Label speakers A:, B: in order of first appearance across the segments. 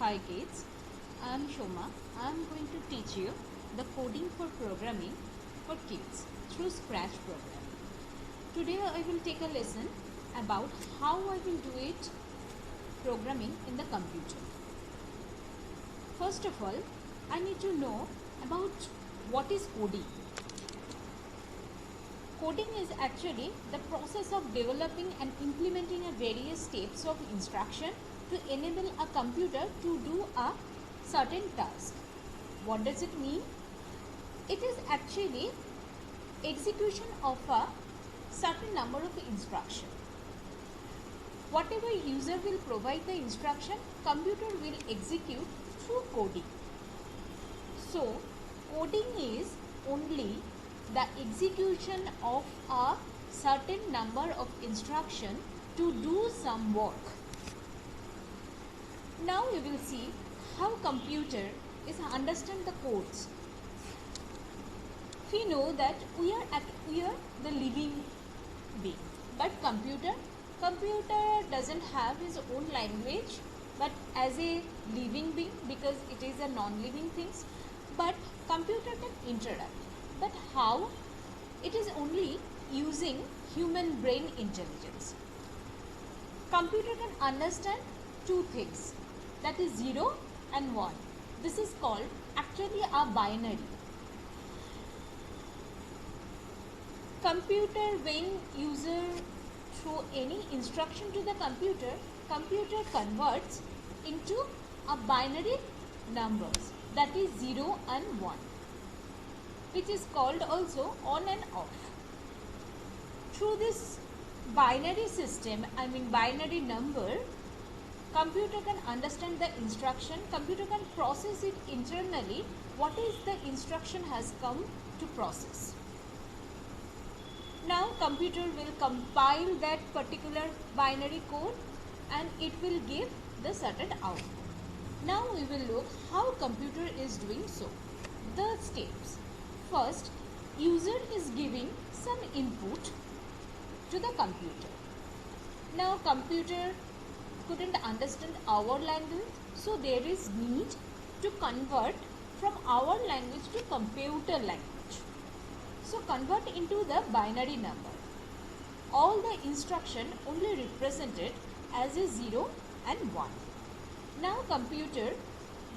A: Hi kids, I am Shoma. I am going to teach you the coding for programming for kids through Scratch programming. Today I will take a lesson about how I will do it programming in the computer. First of all, I need to know about what is coding. Coding is actually the process of developing and implementing a various steps of instruction to enable a computer to do a certain task. What does it mean? It is actually execution of a certain number of instructions. Whatever user will provide the instruction, computer will execute through coding. So, coding is only the execution of a certain number of instruction to do some work. Now we will see how computer is understand the codes. We know that we are the living being, but computer doesn't have his own language, but as a living being, because it is a non-living things, but computer can interact. But how? It is only using human brain intelligence. Computer can understand two things, that is 0 and 1. This is called actually a binary. Computer, when user throw any instruction to the computer converts into a binary numbers, that is 0 and 1, which is called also on and off. Through this binary system, binary number, computer can understand the instruction, computer can process it internally, what is the instruction has come to process. Now computer will compile that particular binary code and it will give the certain output. Now we will look how computer is doing so. The steps. First, user is giving some input to the computer. Now computer couldn't understand our language, so there is need to convert from our language to computer language. So convert into the binary number. All the instruction only represented as a 0 and 1. Now computer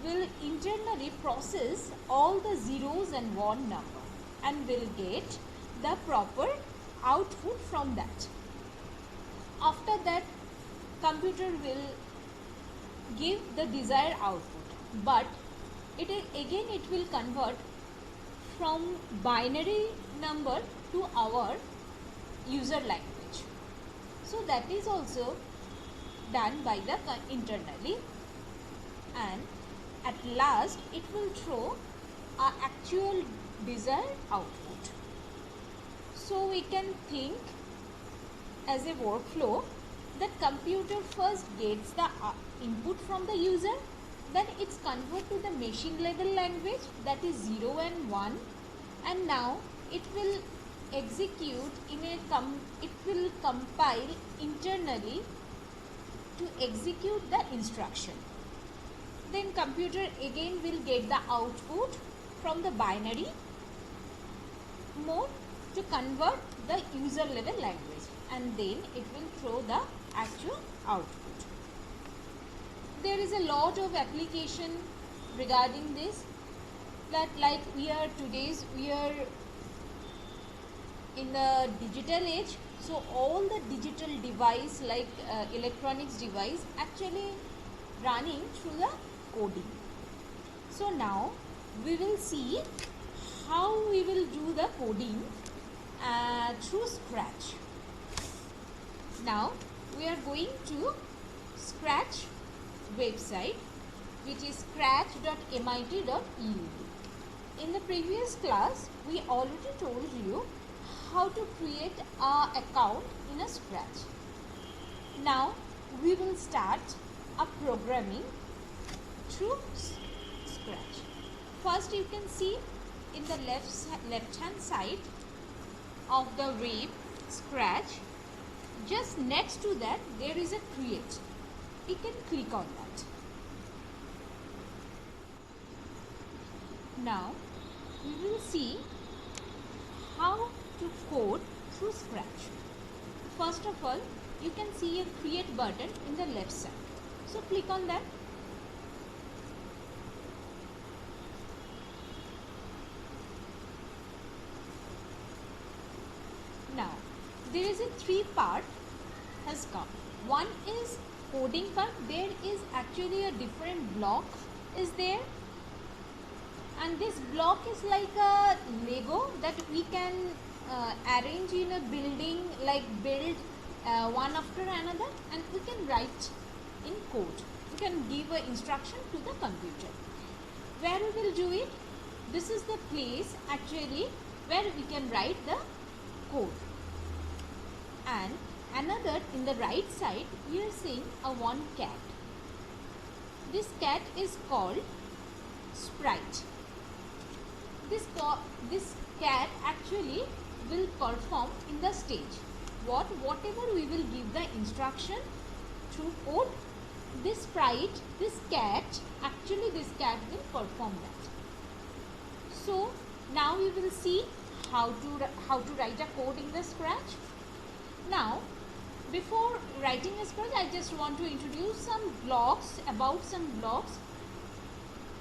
A: will internally process all the zeros and 1 number and will get the proper output from that. After that, computer will give the desired output, but it will convert from binary number to our user language. So that is also done by the internally, and at last it will throw our actual desired output. So we can think as a workflow that computer first gets the input from the user, then it's converted to the machine level language, that is 0 and 1, and now it will execute it will compile internally to execute the instruction. Then computer again will get the output from the binary mode to convert the user level language, and then it will throw the actual output. There is a lot of application regarding this, that like we are in the digital age, so all the digital device like electronics device actually running through the coding. So now we will see how we will do the coding through Scratch. Now we are going to Scratch website, which is scratch.mit.edu. In the previous class, we already told you how to create an account in a Scratch. Now we will start a programming through Scratch. First, you can see in the left hand side of the web Scratch, just next to that there is a create. We can click on that. Now we will see how to code through Scratch. First of all, you can see a create button in the left side. So click on that. Now there is a three part has come. One is coding part. There is actually a different block is there, and this block is like a Lego that we can arrange in a building, like build one after another, and we can write in code. We can give an instruction to the computer. Where we will do it? This is the place actually where we can write the code. And another in the right side, you are seeing a one cat. This cat is called Sprite. This cat actually will perform in the stage. Whatever we will give the instruction through code, this sprite, this cat will perform that. So now we will see how to write a code in the Scratch. Now, before writing a Scratch, I just want to introduce some blocks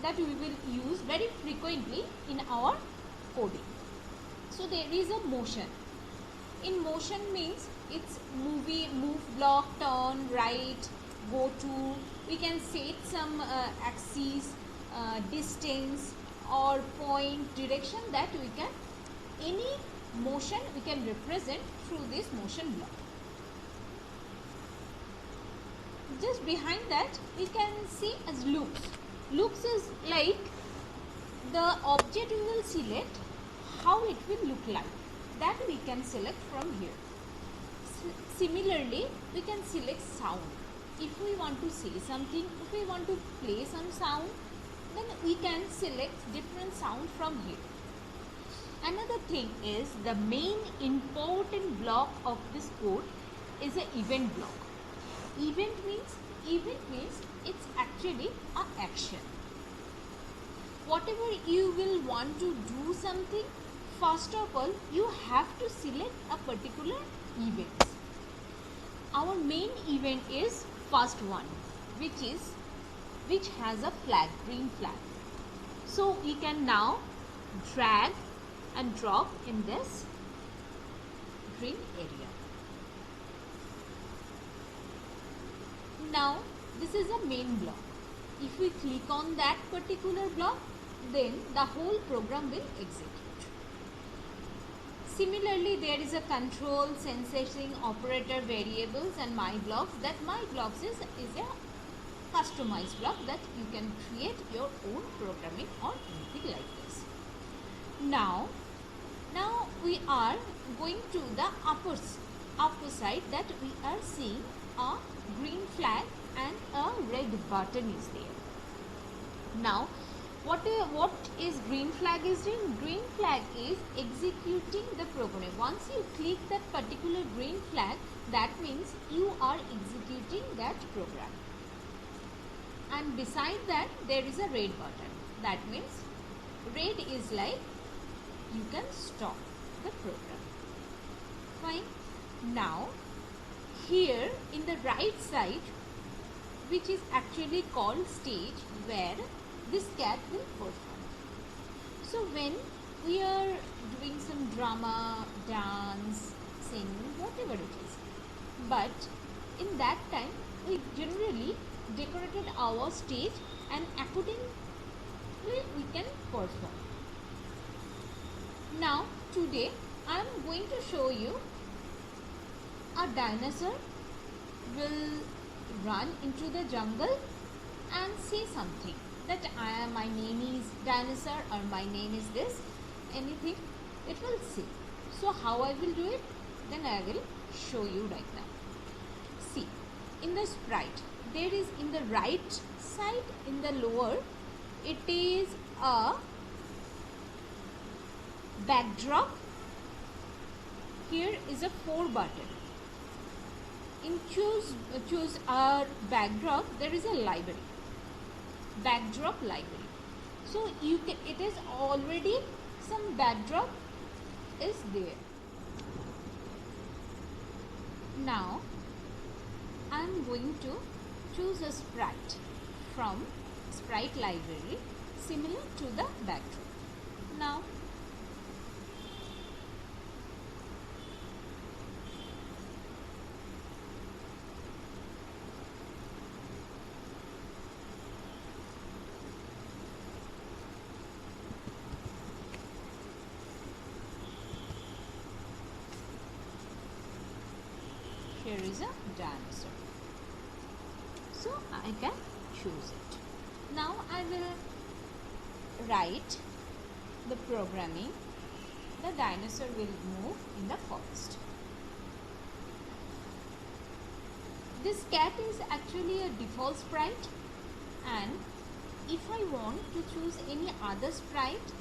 A: that we will use very frequently in our coding. So there is a motion. In motion means it's move block, turn, right, go to. We can set some axis, distance or point, direction that we can, any motion we can represent through this motion block. Just behind that we can see as loops. Loops is like the object we will select, how it will look like, that we can select from here. Similarly, we can select sound. If we want to say something, if we want to play some sound, then we can select different sound from here. Another thing is the main important block of this code is an event block. Event means it's actually an action. Whatever you will want to do something, first of all you have to select a particular event. Our main event is first one, which has a flag, green flag. So we can now drag and drop in this green area. Now this is a main block. If we click on that particular block, then the whole program will execute. Similarly, there is a control, sensing, operator, variables and my blocks. That my blocks is a customized block that you can create your own programming or anything like this. Now we are going to the upper side, that we are seeing a green flag and a red button is there. Now what is green flag is doing? Green flag is executing the program. Once you click that particular green flag, that means you are executing that program. And beside that there is a red button. That means red is like you can stop the program. Fine. Now here in the right side, which is actually called stage, where this cat will perform. So when we are doing some drama, dance, singing, whatever it is, but in that time we generally decorated our stage and accordingly we can perform. Now today I am going to show you a dinosaur will run into the jungle and say something, that my name is dinosaur or my name is this, anything it will say. So how I will do it? Then I will show you right now. See, in the sprite, there is in the right side, in the lower, it is a backdrop. Here is a 4 button. In choose our backdrop, there is a library, backdrop library. So you can, it is already some backdrop is there. Now I am going to choose a sprite from sprite library similar to the backdrop. Now here is a dinosaur. So I can choose it. Now I will write the programming. The dinosaur will move in the forest. This cat is actually a default sprite, and if I want to choose any other sprite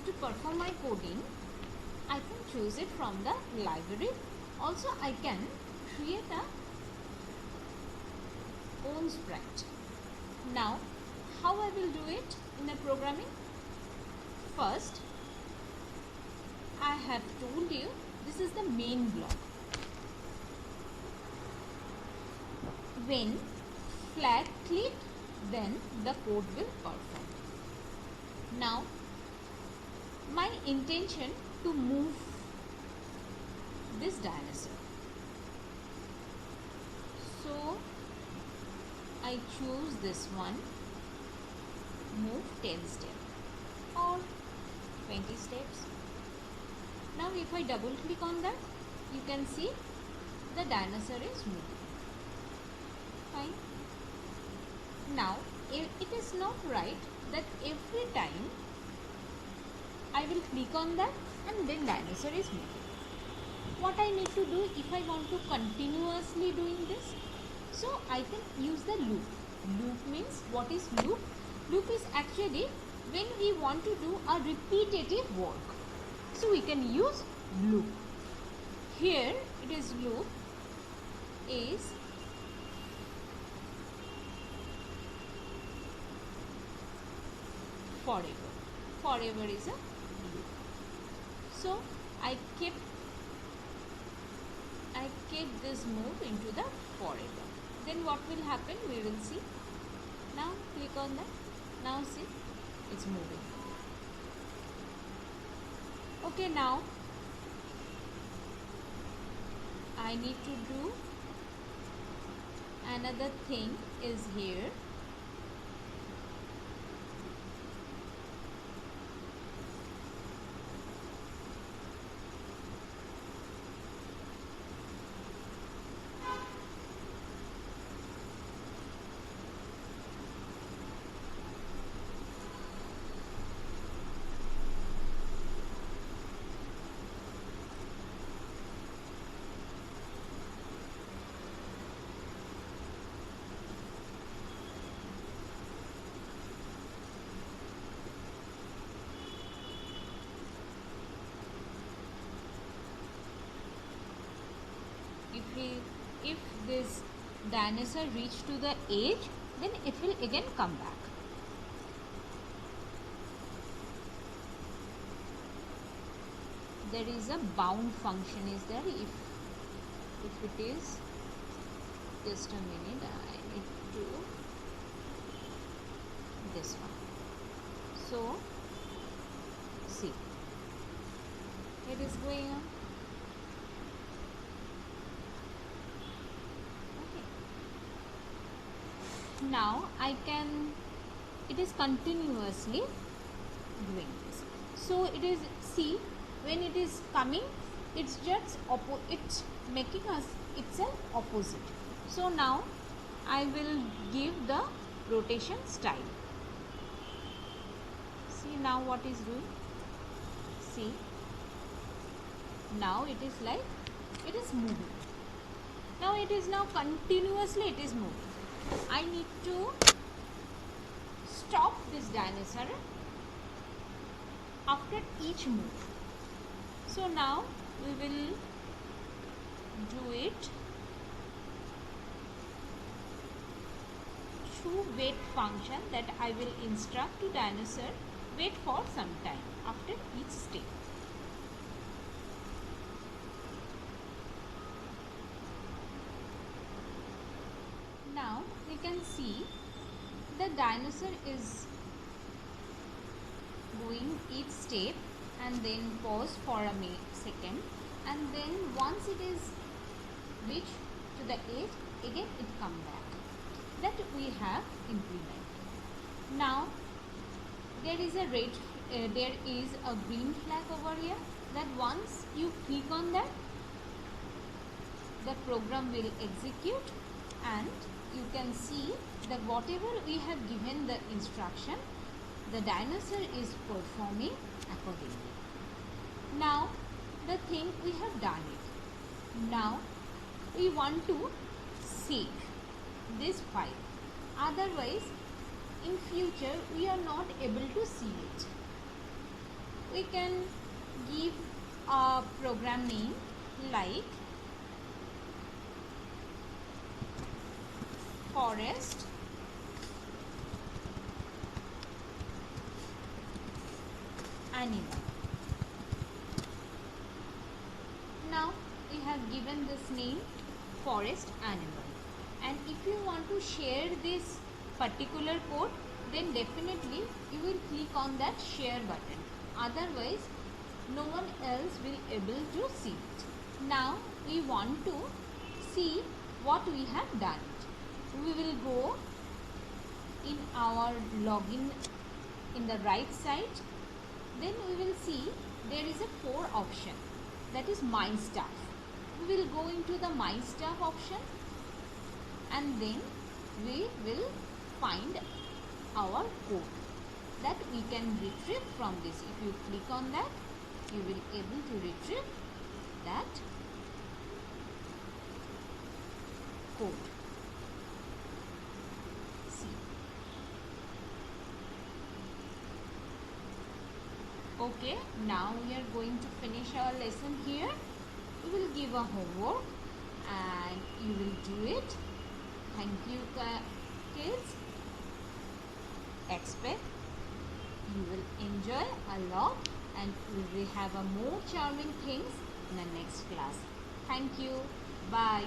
A: to perform my coding, I can choose it from the library. Also I can create a own sprite. Now how I will do it in the programming? First, I have told you this is the main block. When flag click, then the code will perform. Now my intention to move this dinosaur. So I choose this one, move 10 steps or 20 steps. Now if I double click on that, you can see the dinosaur is moving. Fine. Now it is not right that every time I will click on that and then dinosaur is moving. What I need to do if I want to continuously doing this? So I can use the loop. Loop means, what is loop? Loop is actually when we want to do a repetitive work. So we can use loop. Here it is loop is forever. Forever is a loop. So I kept this move into the forever. Then what will happen? We will see. Now click on that. Now see, it's moving. Okay, now I need to do another thing is here. If this dinosaur reach to the edge, then it will again come back. There is a bound function is there. If it is, just a minute, I need to this one. So see, it is going on. Now I can, it is continuously doing this. So it is, see, when it is coming, it's just it's making us itself opposite. So now I will give the rotation style. See now what is doing. See, now it is like it is moving. Now it is now continuously it is moving. I need to stop this dinosaur after each move. So now we will do it through wait function that I will instruct to dinosaur wait for some time after each step. Now we can see the dinosaur is going each step and then pause for a second, and then once it is reached to the edge, again it come back. That we have implemented. Now there is a green flag over here, that once you click on that, the program will execute, and you can see that whatever we have given the instruction, the dinosaur is performing accordingly. Now the thing we have done it. Now we want to save this file. Otherwise, in future we are not able to see it. We can give a program name like forest animal. Now we have given this name forest animal, and if you want to share this particular code, then definitely you will click on that share button. Otherwise no one else will able to see it. Now we want to see what we have done. We will go in our login in the right side. Then we will see there is a 4 option, that is my stuff. We will go into the my stuff option, and then we will find our code that we can retrieve from this. If you click on that, you will able to retrieve that code. See. Okay, now we are going to finish our lesson here. We will give a homework and you will do it. Thank you, kids. Expect you will enjoy a lot, and we will have a more charming things in the next class. Thank you. Bye.